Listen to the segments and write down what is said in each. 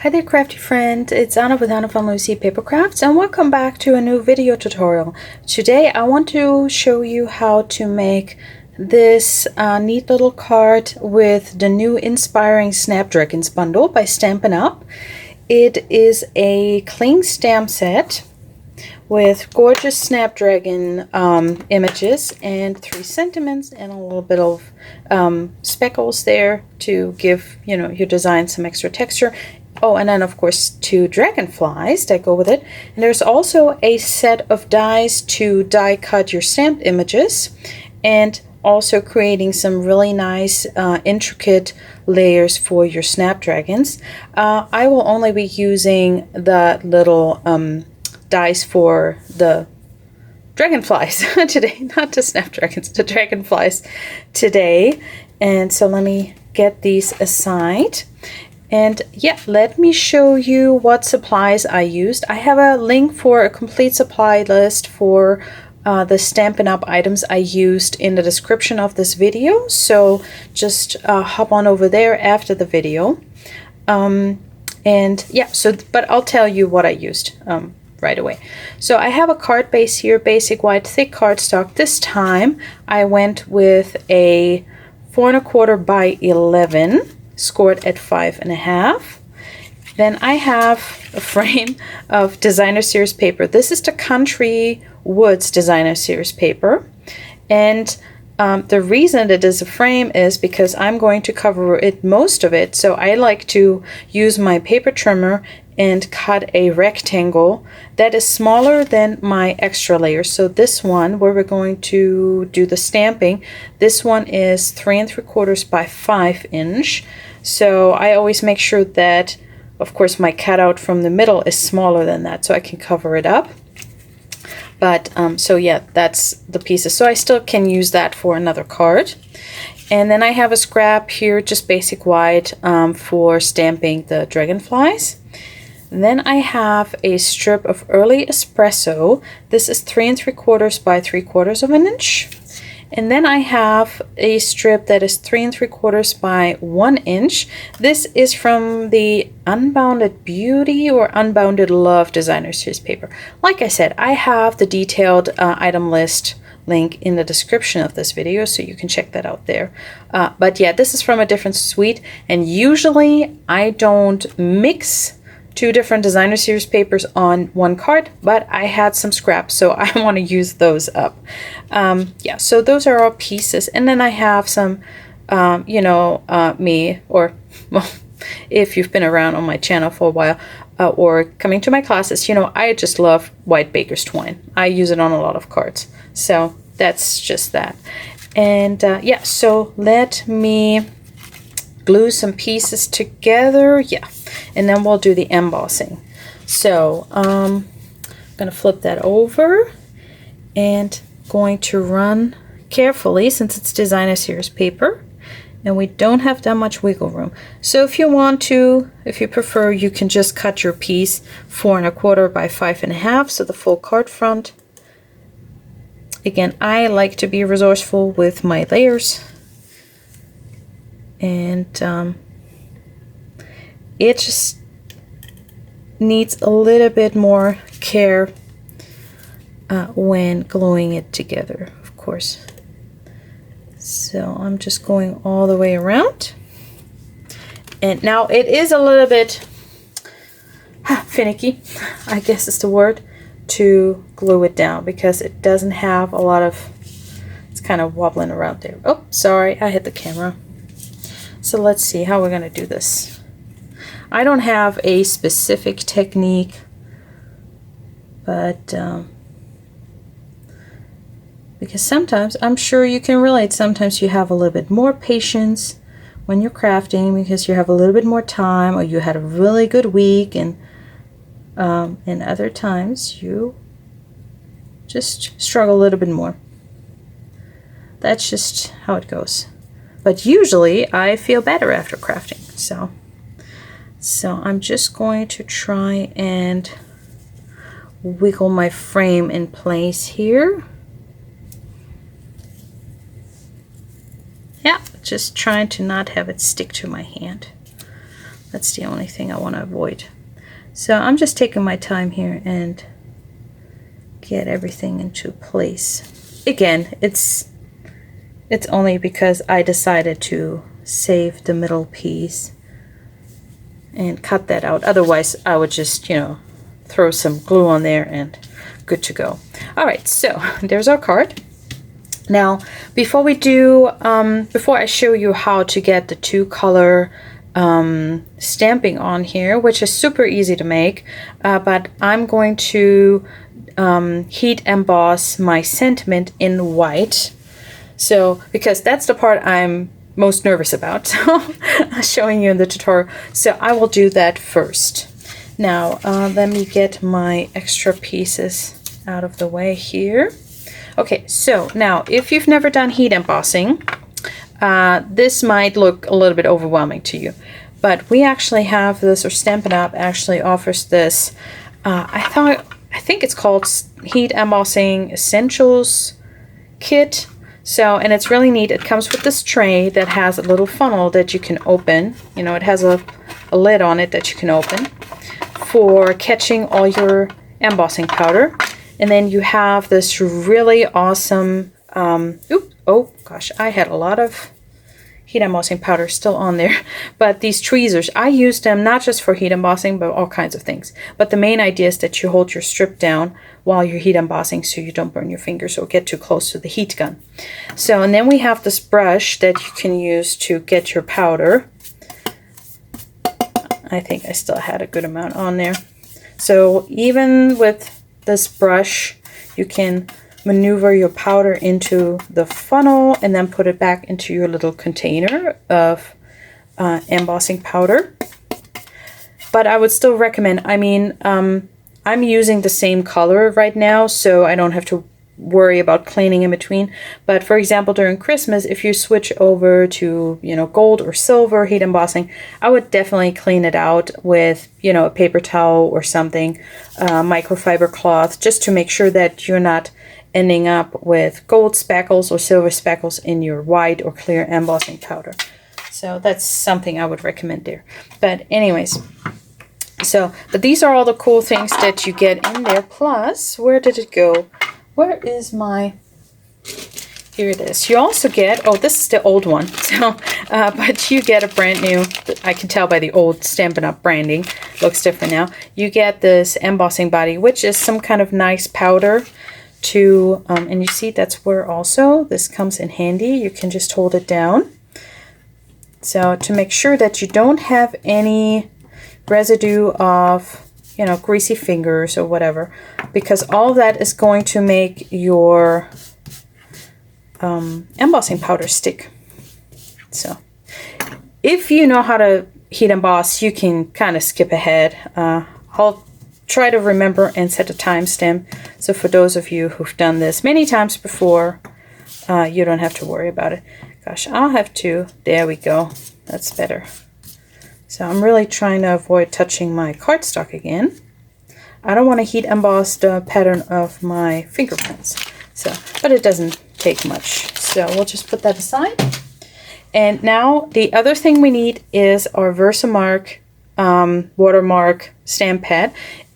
Hi there crafty friend, it's Anna with Anna from Lucy Paper Crafts and welcome back to a new video tutorial. Today I want to show you how to make this neat little card with the new Inspiring Snapdragons bundle by Stampin Up. It is a cling stamp set with gorgeous Snapdragon images and 3 sentiments and a little bit of speckles there to give your design some extra texture. Oh, and then of course 2 dragonflies that go with it. And there's also a set of dies to die cut your stamped images and also creating some really nice intricate layers for your snapdragons. I will only be using the little dies for the dragonflies today, not the snapdragons, the dragonflies today. And so let me get these aside. And yeah, let me show you what supplies I used. I have a link for a complete supply list for the Stampin' Up! Items I used in the description of this video. So just hop on over there after the video. And yeah, but I'll tell you what I used right away. So I have a card base here, basic white thick cardstock. This time I went with a 4 1/4 by 11. Scored at 5.5. Then I have a frame of designer series paper. This is the Country Woods designer series paper, and the reason it is a frame is because I'm going to cover most of it. So I like to use my paper trimmer and cut a rectangle that is smaller than my extra layer. So this one, where we're going to do the stamping, this one is 3 3/4 by 5 inch. So I always make sure that, of course, my cutout from the middle is smaller than that, so I can cover it up. But so yeah, that's the pieces. So I still can use that for another card. And then I have a scrap here, just basic white, for stamping the dragonflies. Then I have a strip of early espresso. This is 3 3/4 by 3/4 inch. And then I have a strip that is 3 3/4 by 1 inch. This is from the Unbounded Beauty or Unbounded Love designer series paper. Like I said, I have the detailed item list link in the description of this video, so you can check that out there. But yeah, this is from a different suite, and usually I don't mix 2 different designer series papers on one card, but I had some scraps, so I want to use those up. Yeah, so those are all pieces. And then I have some, well, if you've been around on my channel for a while or coming to my classes, I just love white baker's twine. I use it on a lot of cards. So that's just that. And yeah, so let me glue some pieces together. Yeah, and then we'll do the embossing. So I'm gonna flip that over and going to run carefully since it's designer series paper and we don't have that much wiggle room. So if you want to, if you prefer, you can just cut your piece 4 1/4 by 5.5, so the full card front. Again, I like to be resourceful with my layers, and it just needs a little bit more care when gluing it together, of course. So I'm just going all the way around, and now it is a little bit finicky, I guess is the word, to glue it down because it doesn't have a lot of, it's kind of wobbling around there. Oh, sorry, I hit the camera. So let's see how we're going to do this. I don't have a specific technique, but because sometimes, I'm sure you can relate, sometimes you have a little bit more patience when you're crafting because you have a little bit more time, or you had a really good week, and other times you just struggle a little bit more. That's just how it goes. But usually I feel better after crafting. So I'm just going to try and wiggle my frame in place here. Yeah, just trying to not have it stick to my hand. That's the only thing I want to avoid. So I'm just taking my time here and get everything into place. Again, it's only because I decided to save the middle piece and cut that out. Otherwise, I would just, you know, throw some glue on there and good to go. All right, so there's our card. Now, before we do, before I show you how to get the 2-color stamping on here, which is super easy to make, but I'm going to heat emboss my sentiment in white. So, because that's the part I'm most nervous about, so showing you in the tutorial. So I will do that first. Now, let me get my extra pieces out of the way here. Okay, so now if you've never done heat embossing, this might look a little bit overwhelming to you, but we actually have this, or Stampin' Up actually offers this. I think it's called Heat Embossing Essentials Kit. So, and it's really neat. It comes with this tray that has a little funnel that you can open. You know, it has a lid on it that you can open for catching all your embossing powder. And then you have this really awesome, oh gosh, I had a lot of heat embossing powder still on there. But these tweezers, I use them not just for heat embossing, but all kinds of things. But the main idea is that you hold your strip down while you're heat embossing so you don't burn your fingers or get too close to the heat gun. So, and then we have this brush that you can use to get your powder. I think I still had a good amount on there. So even with this brush, you can maneuver your powder into the funnel and then put it back into your little container of embossing powder. But I would still recommend, I mean, I'm using the same color right now, so I don't have to worry about cleaning in between. But for example, during Christmas, if you switch over to, you know, gold or silver heat embossing, I would definitely clean it out with, you know, a paper towel or something, microfiber cloth, just to make sure that you're not ending up with gold speckles or silver speckles in your white or clear embossing powder. So that's something I would recommend there. But anyways, so, but these are all the cool things that you get in there. Plus, where did it go? Where is my, here it is. You also get, oh, this is the old one. So, but you get a brand new, I can tell by the old Stampin' Up branding, looks different now. You get this embossing body, which is some kind of nice powder to, and you see that's where also this comes in handy. You can just hold it down. So to make sure that you don't have any residue of, you know, greasy fingers or whatever, because all that is going to make your embossing powder stick. So if you know how to heat emboss, you can kind of skip ahead. I'll try to remember and set a timestamp, so for those of you who've done this many times before, you don't have to worry about it. Gosh, I'll have to, there we go, that's better. So I'm really trying to avoid touching my cardstock again. I don't want to heat emboss the pattern of my fingerprints. So, but it doesn't take much. So we'll just put that aside. And now the other thing we need is our Versamark watermark stamp pad.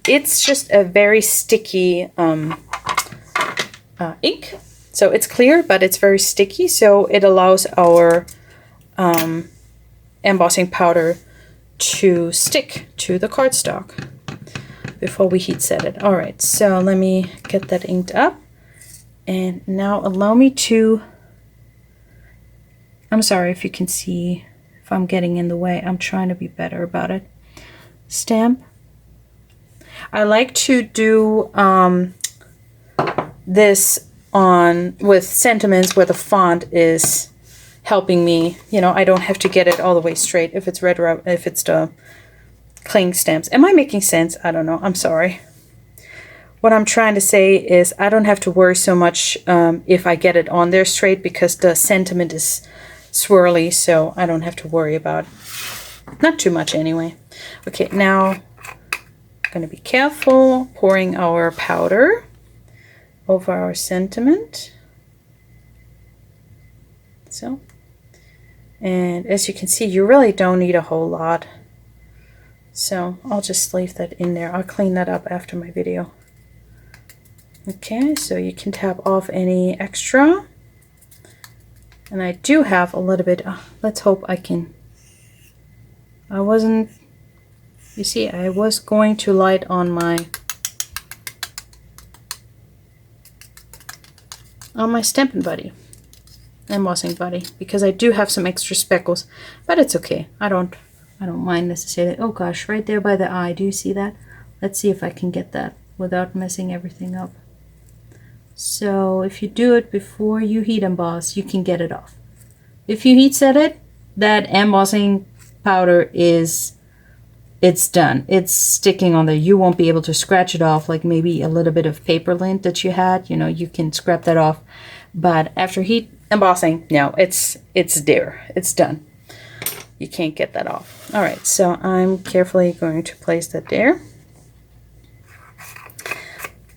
It's just a very sticky ink. So it's clear, but it's very sticky. So it allows our embossing powder to stick to the cardstock before we heat set it. All right, so let me get that inked up. And now allow me to, I'm sorry if you can see if I'm getting in the way. I'm trying to be better about it. Stamp. I like to do this on with sentiments where the font is helping me. You know, I don't have to get it all the way straight if it's red or if it's the cling stamps. Am I making sense? I don't know. I'm sorry. What I'm trying to say is I don't have to worry so much if I get it on there straight, because the sentiment is swirly, so I don't have to worry about it. Not too much anyway. Okay, now I'm going to be careful pouring our powder over our sentiment. So, and as you can see, you really don't need a whole lot. So I'll just leave that in there. I'll clean that up after my video. Okay, so you can tap off any extra. And I do have a little bit, let's hope I can, you see, I was going to light on my Stampin' Buddy, embossing buddy, because I do have some extra speckles, but it's okay. I don't mind necessarily. Oh gosh, right there by the eye, do you see that? Let's see if I can get that without messing everything up. So if you do it before you heat emboss, you can get it off. If you heat set it, that embossing powder it's done. It's sticking on there. You won't be able to scratch it off, like maybe a little bit of paper lint that you had, you know, you can scrap that off. But after heat embossing, no, it's there. It's done. You can't get that off. All right, so I'm carefully going to place that there.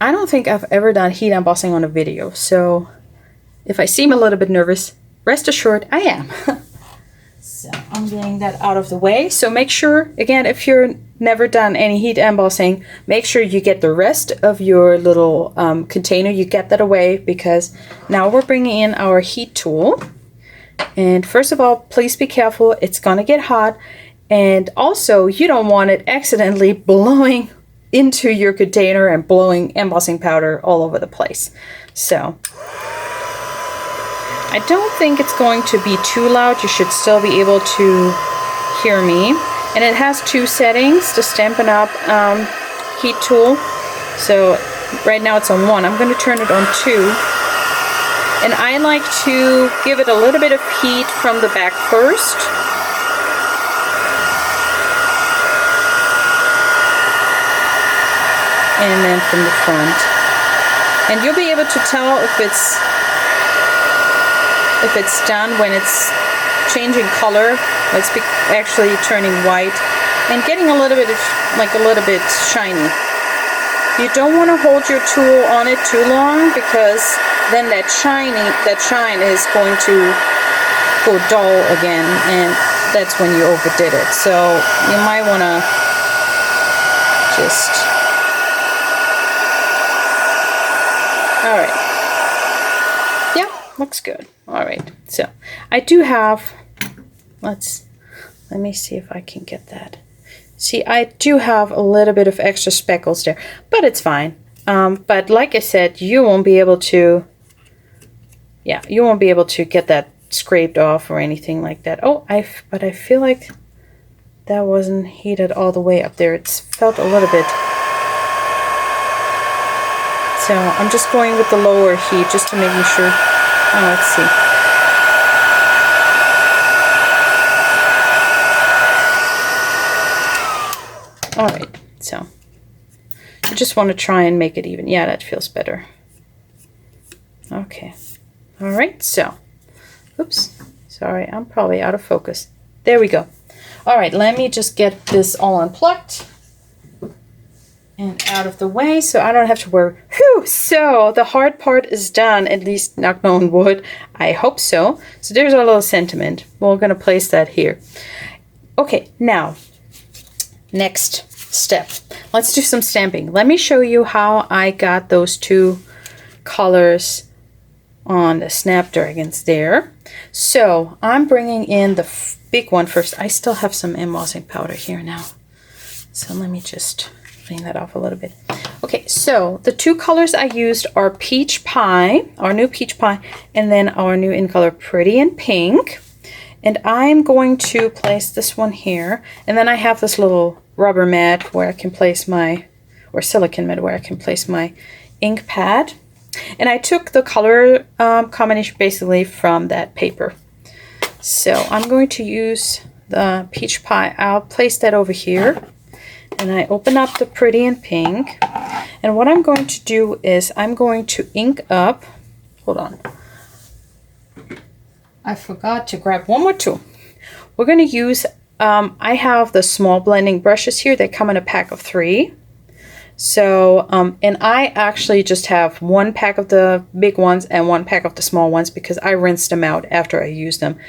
I don't think I've ever done heat embossing on a video, so if I seem a little bit nervous, rest assured I am. So I'm getting that out of the way. So make sure, again, if you're never done any heat embossing, make sure you get the rest of your little container, you get that away, because now we're bringing in our heat tool. And first of all, please be careful, it's gonna get hot. And also, you don't want it accidentally blowing into your container and blowing embossing powder all over the place. So I don't think it's going to be too loud. You should still be able to hear me. And it has two settings, the Stampin' Up heat tool. So right now it's on 1. I'm going to turn it on 2. And I like to give it a little bit of heat from the back first. And then from the front. And you'll be able to tell if it's done when it's changing color. It's actually turning white and getting a little bit of, shiny. You don't want to hold your tool on it too long, because then that shine is going to go dull again, and that's when you overdid it. So you might want to just, all right. Yeah, looks good. All right, so I do have, let me see if I can get that. See, I do have a little bit of extra speckles there, but it's fine. But like I said, you won't be able to, you won't be able to get that scraped off or anything like that. Oh, but I feel like that wasn't heated all the way up there. It's felt a little bit. So I'm just going with the lower heat just to make sure. Oh, let's see. All right, so I just want to try and make it even. Yeah, that feels better. Okay. All right, so, oops, sorry, I'm probably out of focus. There we go. All right, let me just get this all unplugged and out of the way so I don't have to worry. Whew, so the hard part is done, at least knock on wood. I hope so. So there's our little sentiment. We're going to place that here. Okay, now, next step. Let's do some stamping. Let me show you how I got those two colors on the Snapdragons there. So I'm bringing in the big one first. I still have some embossing powder here now. So let me just clean that off a little bit. Okay, so the two colors I used are Peach Pie, our new Peach Pie, and then our new in color Pretty in Pink. And I'm going to place this one here. And then I have this little rubber mat where I can place my, or silicone mat where I can place my ink pad. And I took the color combination basically from that paper. So I'm going to use the Peach Pie. I'll place that over here. And I open up the Pretty in Pink. And what I'm going to do is I'm going to ink up, hold on. I forgot to grab one more tool. We're going to use, I have the small blending brushes here. They come in a pack of 3. So, and I actually just have 1 pack of the big ones and 1 pack of the small ones because I rinsed them out after I used them.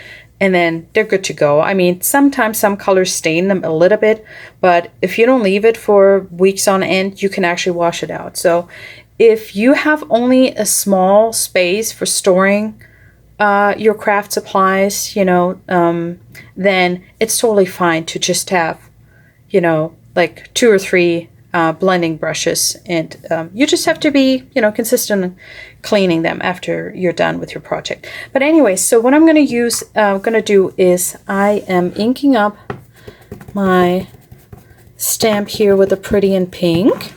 and then they're good to go. I mean, sometimes some colors stain them a little bit, but if you don't leave it for weeks on end, you can actually wash it out. So if you have only a small space for storing your craft supplies, you know, then it's totally fine to just have, you know, like 2 or 3 blending brushes, and you just have to be, you know, consistent in cleaning them after you're done with your project. But anyway, so what I'm going to do is I am inking up my stamp here with a Pretty in Pink,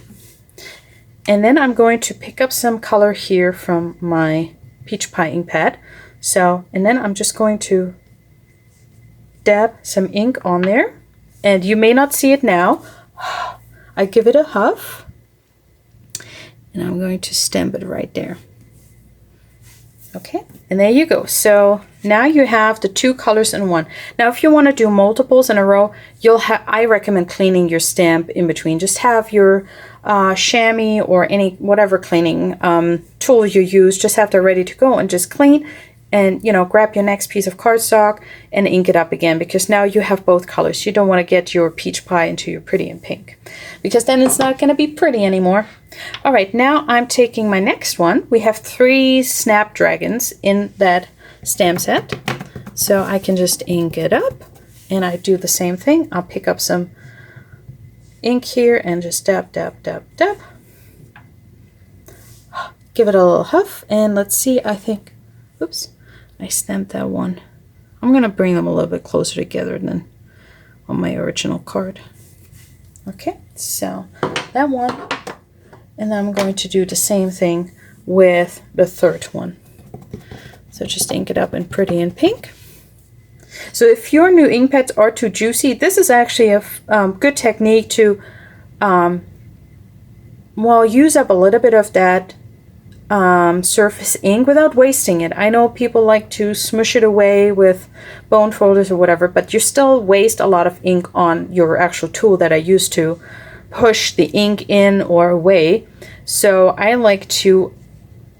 and then I'm going to pick up some color here from my Peach Pie ink pad. So, and then I'm just going to dab some ink on there, and you may not see it now. I give it a huff, and I'm going to stamp it right there. Okay, and there you go. So now you have the 2 colors in one. Now, if you want to do multiples in a row, I recommend cleaning your stamp in between. Just have your chamois or whatever cleaning tool you use, just have that ready to go and just clean. And, you know, grab your next piece of cardstock and ink it up again, because now you have both colors. You don't want to get your peach pie into your Pretty in Pink, because then it's not going to be pretty anymore. All right, now I'm taking my next one. We have 3 Snapdragons in that stamp set. So I can just ink it up, and I do the same thing. I'll pick up some ink here and just dab, dab, dab, dab. Give it a little huff, and let's see, I think, oops, I stamped that one. I'm going to bring them a little bit closer together than on my original card. Okay, so that one. And then I'm going to do the same thing with the 3rd one. So just ink it up in Pretty in Pink. So if your new ink pads are too juicy, this is actually a good technique to well, use up a little bit of that surface ink without wasting it. I know people like to smush it away with bone folders or whatever, but you still waste a lot of ink on your actual tool that I use to push the ink in or away. So I like to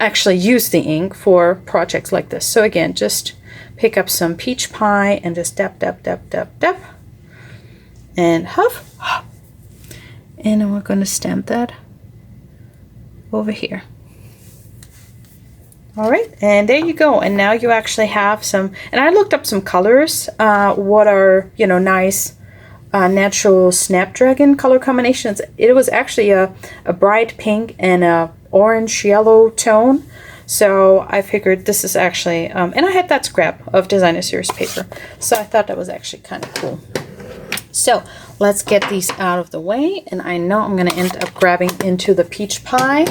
actually use the ink for projects like this. So again, just pick up some peach pie and just dab, dab, dab, dab, dab, and huff. And then we're going to stamp that over here. All right, and there you go. And now you actually have some, and I looked up some colors, what are, you know, nice natural Snapdragon color combinations. It was actually a bright pink and a orange yellow tone. So I figured this is actually, and I had that scrap of designer series paper. So I thought that was actually kind of cool. So let's get these out of the way. And I know I'm going to end up grabbing into the peach pie.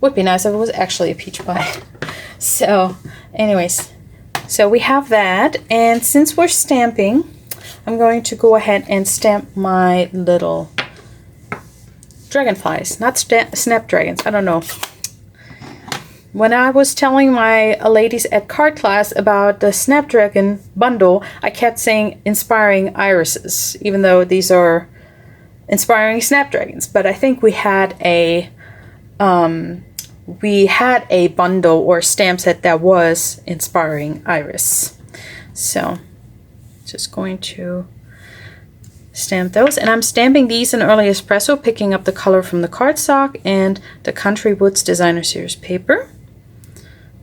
Would be nice if it was actually a peach pie. So anyways, so we have that. And since we're stamping, I'm going to go ahead and stamp my little dragonflies, not snapdragons. I don't know. When I was telling my ladies at card class about the Snapdragon bundle, I kept saying inspiring irises, even though these are inspiring snapdragons. But I think we had a bundle or stamp set that was inspiring iris. So just going to stamp those, and I'm stamping these in early espresso, picking up the color from the cardstock and the Country Woods Designer Series paper.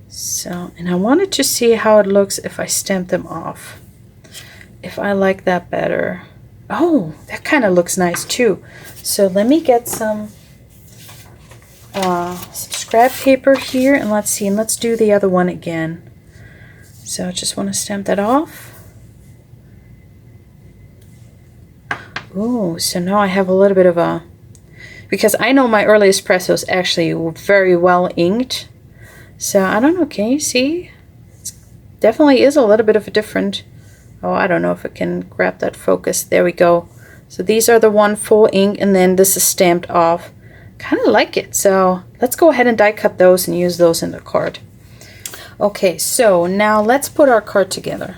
So, and I wanted to see how it looks if I stamp them off, if I like that better. Oh, that kind of looks nice too. So let me get some scrap paper here, and let's see, and let's do the other one again. So I just want to stamp that off. Oh, so now I have a little bit of a, because I know my early espressos actually were very well inked. So I don't know, can you see? It definitely is a little bit of a different, oh, I don't know if I can grab that focus. There we go. So these are the one full ink, and then this is stamped off. Kind of like it. So let's go ahead and die cut those and use those in the card. Okay, so now let's put our card together.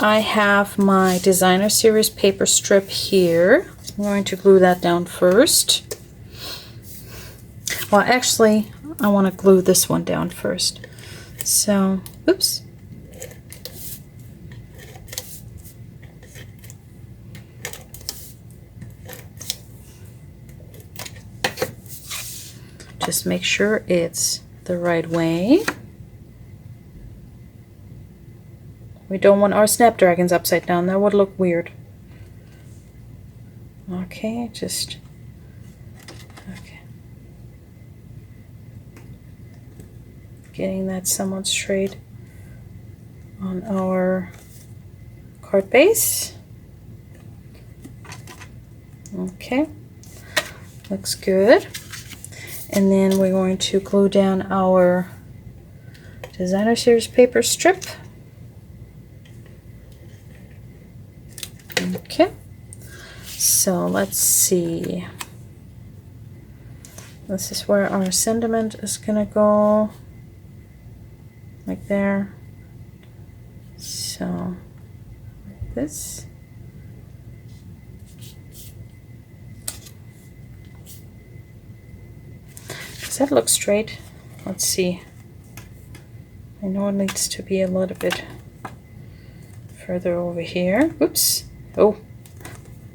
I have my Designer Series paper strip here. I'm going to glue that down first. Well, actually, I want to glue this one down first. So, oops. just make sure it's the right way. We don't want our snapdragons upside down. That would look weird. Okay, just okay. Getting that somewhat straight on our card base. Okay, looks good. And then we're going to glue down our designer series paper strip. Okay, so let's see. This is where our sentiment is gonna go, like there. So, like this. Does that look straight? Let's see. I know it needs to be a little bit further over here. Oops. Oh,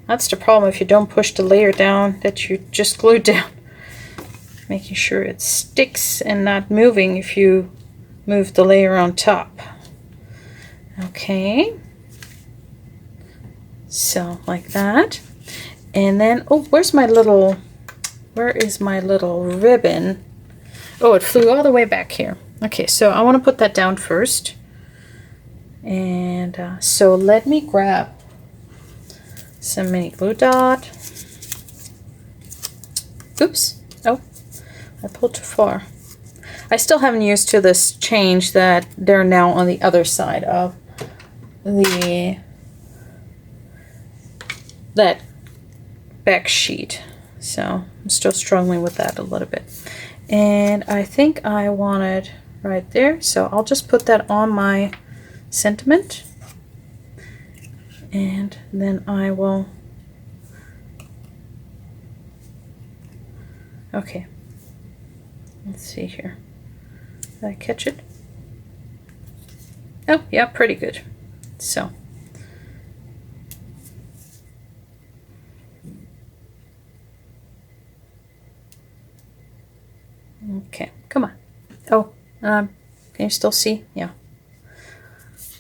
that's the problem if you don't push the layer down that you just glued down. Making sure it sticks and not moving if you move the layer on top. Okay. So, like that. And then, oh, where is my little ribbon? Oh, it flew all the way back here. Okay, so I want to put that down first. And so let me grab some mini glue dot. Oops. Oh, I pulled too far. I still haven't used to this change that they're now on the other side of that back sheet. So I'm still struggling with that a little bit. And I think I want it right there. So I'll just put that on my sentiment. And then I will, okay, let's see here. Did I catch it? Oh, yeah, pretty good. So, okay, come on. Oh, can you still see? Yeah.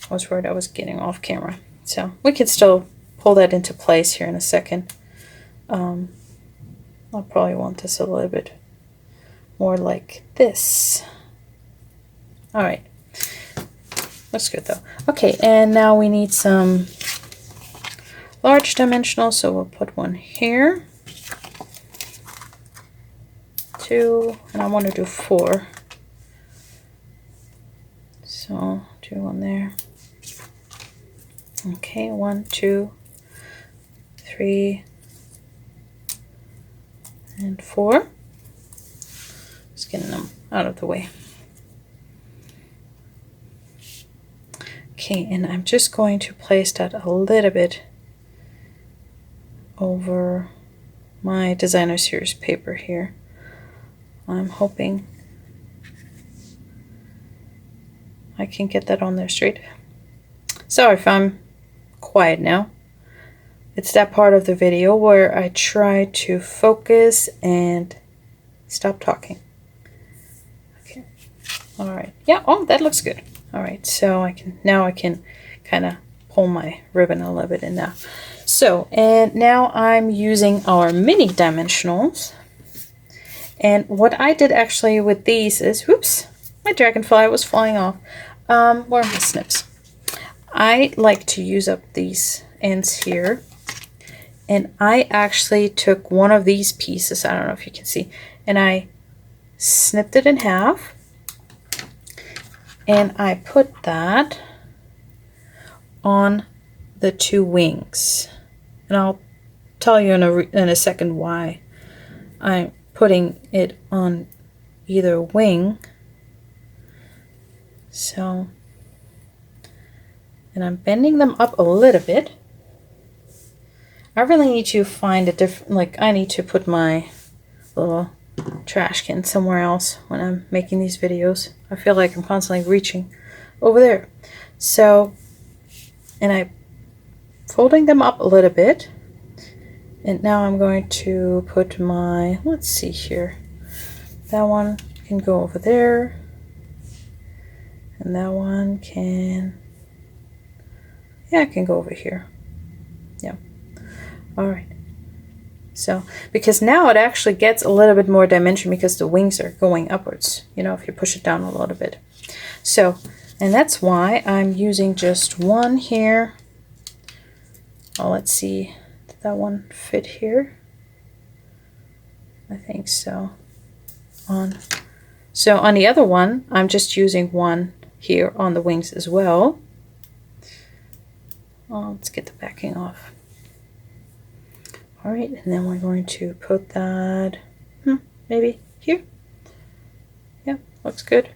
I was worried I was getting off camera. So we can still pull that into place here in a second. I'll probably want this a little bit more like this. All right, looks good though. Okay, and now we need some large dimensional, so we'll put one here, 2, and I want to do 4. So do one there. Okay, 1, 2, 3, and 4. Just getting them out of the way. Okay, and I'm just going to place that a little bit over my designer series paper here. I'm hoping I can get that on there straight. Sorry if I'm quiet now. It's that part of the video where I try to focus and stop talking. Okay. All right. Yeah. Oh, that looks good. All right. So I can kind of pull my ribbon a little bit in now. So, and now I'm using our mini dimensionals. And what I did actually with these is, whoops, my dragonfly was flying off. Where are my snips? I like to use up these ends here. And I actually took one of these pieces, I don't know if you can see, and I snipped it in half. And I put that on the 2 wings. And I'll tell you in a second why I'm putting it on either wing. So, and I'm bending them up a little bit. I really need to find a different, like I need to put my little trash can somewhere else when I'm making these videos. I feel like I'm constantly reaching over there. So, and I'm folding them up a little bit. And now I'm going to put my, let's see here. that one can go over there, and that one can, yeah, it can go over here. Yeah. All right. So, because now it actually gets a little bit more dimension because the wings are going upwards, you know, if you push it down a little bit. So, and that's why I'm using just one here. Oh, let's see, did that one fit here? I think so. So on the other one, I'm just using one here on the wings as well. Oh, let's get the backing off. All right, and then we're going to put that maybe here. Yeah, looks good.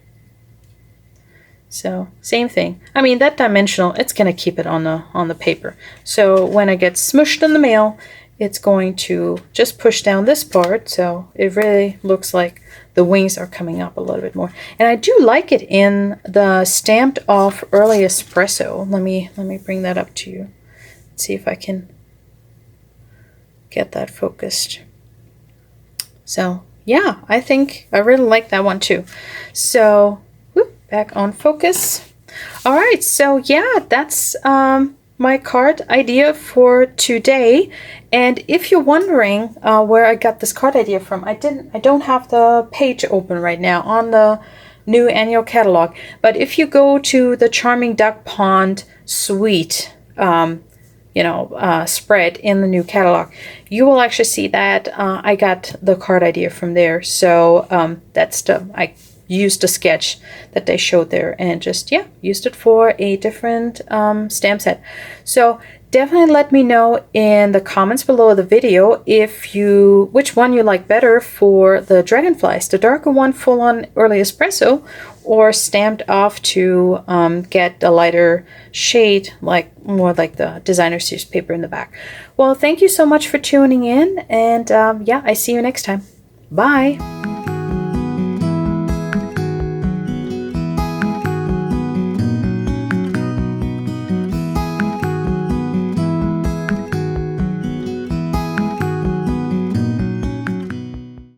So same thing. I mean, that dimensional, it's gonna keep it on the paper. So when it gets smushed in the mail, it's going to just push down this part, so it really looks like the wings are coming up a little bit more. And I do like it in the stamped off early espresso. Let me bring that up to you. Let's see if I can get that focused. So yeah, I think I really like that one too. So whoop, back on focus. All right, so yeah, that's my card idea for today. And if you're wondering where I got this card idea from, I don't have the page open right now on the new annual catalog. But if you go to the Charming Duck Pond Suite spread in the new catalog, you will actually see that I got the card idea from there. So I used a sketch that they showed there and just used it for a different stamp set. So definitely let me know in the comments below the video which one you like better for the dragonflies, the darker one full on early espresso, or stamped off to get a lighter shade, more like the designer series paper in the back. Well, thank you so much for tuning in, and I see you next time. Bye.